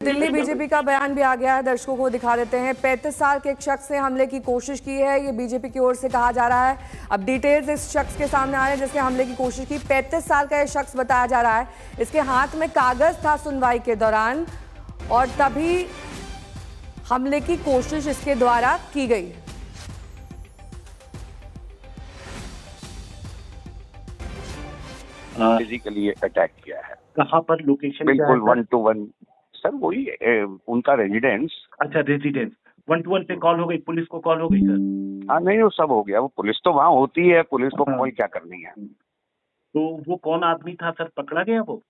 Delhi BJP का बयान भी आ गया है, दर्शकों को दिखा देते हैं। 35 साल के एक शख्स ने हमले की कोशिश की है, ये बीजेपी की ओर से कहा जा रहा है। अब डिटेल्स इस शख्स के सामने आ रहे हैं जिसने हमले की कोशिश की। 35 साल का ये शख्स बताया जा रहा है, इसके हाथ में कागज था सुनवाई के दौरान और तभी हमले की कोशिश इसके द्वारा की गई। फिजिकली अटैक किया है। कहाँ पर लोकेशन? बिल्कुल 1 to 1 सर, वही उनका रेजिडेंस। अच्छा, रेजिडेंस। 1 to 1 पे कॉल हो गई, पुलिस को कॉल हो गई सर? हाँ नहीं, वो सब हो गया। वो पुलिस तो वहाँ होती है, पुलिस को कॉल क्या करनी है। तो वो कौन आदमी था सर, पकड़ा गया वो?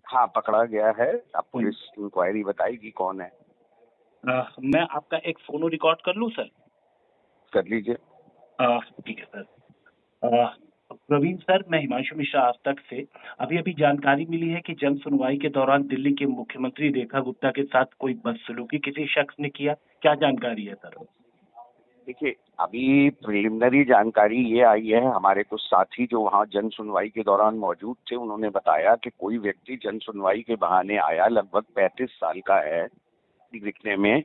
हाँ, पकड़ा गया है। अब पुलिस इंक्वायरी बताएगी कौन है। मैं आपका एक फोनो रिकॉर्ड कर लूँ सर? कर लीजिए। ठीक है सर। प्रवीण सर, मैं हिमांशु मिश्रा आज तक से। अभी जानकारी मिली है कि जन सुनवाई के दौरान दिल्ली के मुख्यमंत्री रेखा गुप्ता के साथ कोई बदसलूकी किसी शख्स ने किया, क्या जानकारी है सर? देखिए, अभी प्रिलिमिनरी जानकारी ये आई है, हमारे कुछ साथी जो वहाँ जन सुनवाई के दौरान मौजूद थे, उन्होंने बताया कि कोई व्यक्ति जन सुनवाई के बहाने आया, लगभग 35 साल का है दिखने में,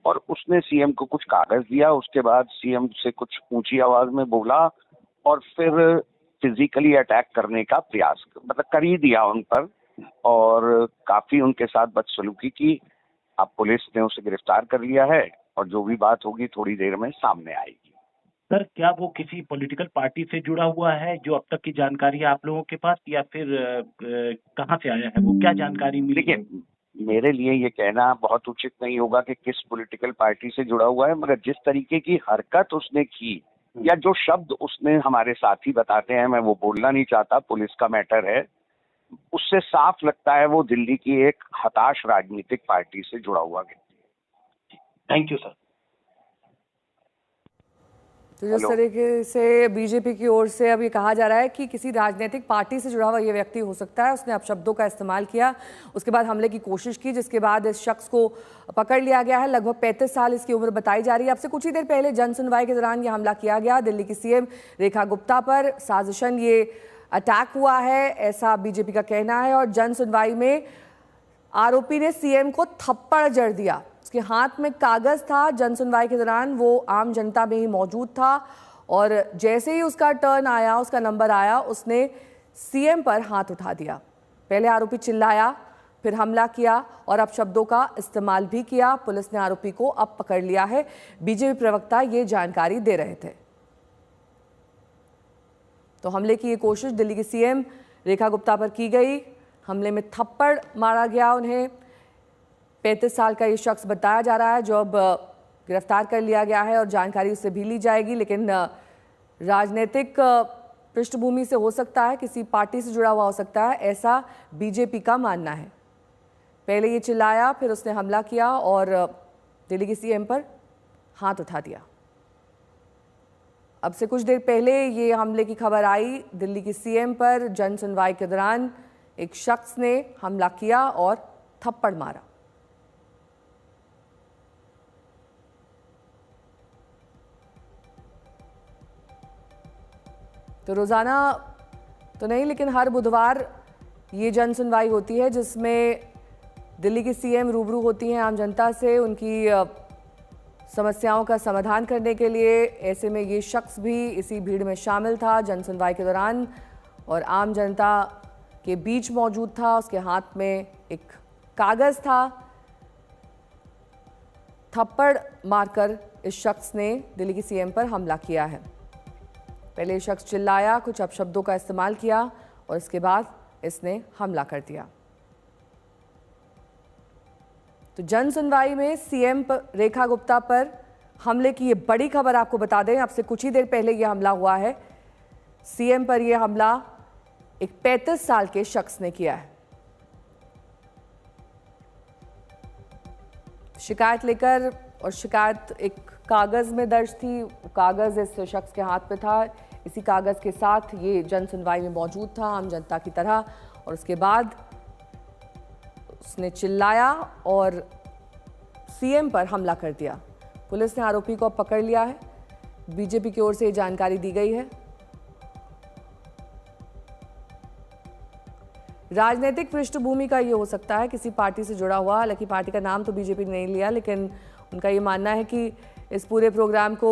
और उसने सीएम को कुछ कागज दिया। उसके बाद सीएम से कुछ ऊंची आवाज में बोला और फिर फिजिकली अटैक करने का प्रयास मतलब कर ही दिया उन पर, और काफी उनके साथ बदसलूकी की। अब पुलिस ने उसे गिरफ्तार कर लिया है और जो भी बात होगी थोड़ी देर में सामने आएगी। सर, क्या वो किसी पॉलिटिकल पार्टी से जुड़ा हुआ है, जो अब तक की जानकारी है आप लोगों के पास, या फिर कहाँ से आया है वो, क्या जानकारी मिली? देखिए, मेरे लिए ये कहना बहुत उचित नहीं होगा कि किस पॉलिटिकल पार्टी से जुड़ा हुआ है, मगर जिस तरीके की हरकत उसने की या जो शब्द उसने हमारे साथी बताते हैं, मैं वो बोलना नहीं चाहता, पुलिस का मैटर है, उससे साफ लगता है वो दिल्ली की एक हताश राजनीतिक पार्टी से जुड़ा हुआ व्यक्ति। Thank you sir. तो जिस तरीके से बीजेपी की ओर से अभी कहा जा रहा है कि किसी राजनीतिक पार्टी से जुड़ा हुआ ये व्यक्ति हो सकता है, उसने अपशब्दों का इस्तेमाल किया, उसके बाद हमले की कोशिश की, जिसके बाद इस शख्स को पकड़ लिया गया है। लगभग 35 साल इसकी उम्र बताई जा रही है। अब से कुछ ही देर पहले जन सुनवाई के दौरान ये हमला किया गया दिल्ली की सीएम रेखा गुप्ता पर। साजिशन ये अटैक हुआ है, ऐसा बीजेपी का कहना है। और जन सुनवाई में आरोपी ने सीएम को थप्पड़ जड़ दिया। उसके हाथ में कागज था। जन सुनवाई के दौरान वो आम जनता में ही मौजूद था और जैसे ही उसका टर्न आया, उसका नंबर आया, उसने सीएम पर हाथ उठा दिया। पहले आरोपी चिल्लाया, फिर हमला किया और अब शब्दों का इस्तेमाल भी किया। पुलिस ने आरोपी को अब पकड़ लिया है। बीजेपी प्रवक्ता ये जानकारी दे रहे थे। तो हमले की ये कोशिश दिल्ली की सीएम रेखा गुप्ता पर की गई। हमले में थप्पड़ मारा गया उन्हें। 35 साल का ये शख्स बताया जा रहा है, जो अब गिरफ्तार कर लिया गया है और जानकारी उससे भी ली जाएगी। लेकिन राजनीतिक पृष्ठभूमि से हो सकता है, किसी पार्टी से जुड़ा हुआ हो सकता है, ऐसा बीजेपी का मानना है। पहले ये चिल्लाया, फिर उसने हमला किया और दिल्ली की सीएम पर हाथ उठा दिया। अब से कुछ देर पहले ये हमले की खबर आई दिल्ली की सीएम पर। जन सुनवाई के दौरान एक शख्स ने हमला किया और थप्पड़ मारा। तो रोजाना तो नहीं, लेकिन हर बुधवार ये जन सुनवाई होती है जिसमें दिल्ली की सीएम रूबरू होती हैं आम जनता से, उनकी समस्याओं का समाधान करने के लिए। ऐसे में ये शख्स भी इसी भीड़ में शामिल था जन सुनवाई के दौरान और आम जनता के बीच मौजूद था। उसके हाथ में एक कागज था। थप्पड़ मारकर इस शख्स ने दिल्ली की सीएम पर हमला किया है। पहले ये शख्स चिल्लाया, कुछ अपशब्दों का इस्तेमाल किया और इसके बाद इसने हमला कर दिया। तो जन सुनवाई में सीएम रेखा गुप्ता पर हमले की ये बड़ी खबर आपको बता दें। अब से कुछ ही देर पहले ये हमला हुआ है। सीएम पर यह हमला एक 35 साल के शख्स ने किया है। शिकायत लेकर, और शिकायत एक कागज में दर्ज थी, कागज इस शख्स के हाथ पे था। इसी कागज के साथ ये जन सुनवाई में मौजूद था आम जनता की तरह। और उसके बाद उसने चिल्लाया और सीएम पर हमला कर दिया। पुलिस ने आरोपी को अब पकड़ लिया है। बीजेपी की ओर से ये जानकारी दी गई है। राजनीतिक पृष्ठभूमि का ये हो सकता है, किसी पार्टी से जुड़ा हुआ। हालांकि पार्टी का नाम तो बीजेपी ने नहीं लिया, लेकिन उनका ये मानना है कि इस पूरे प्रोग्राम को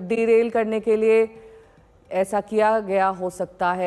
डीरेल करने के लिए ऐसा किया गया हो सकता है।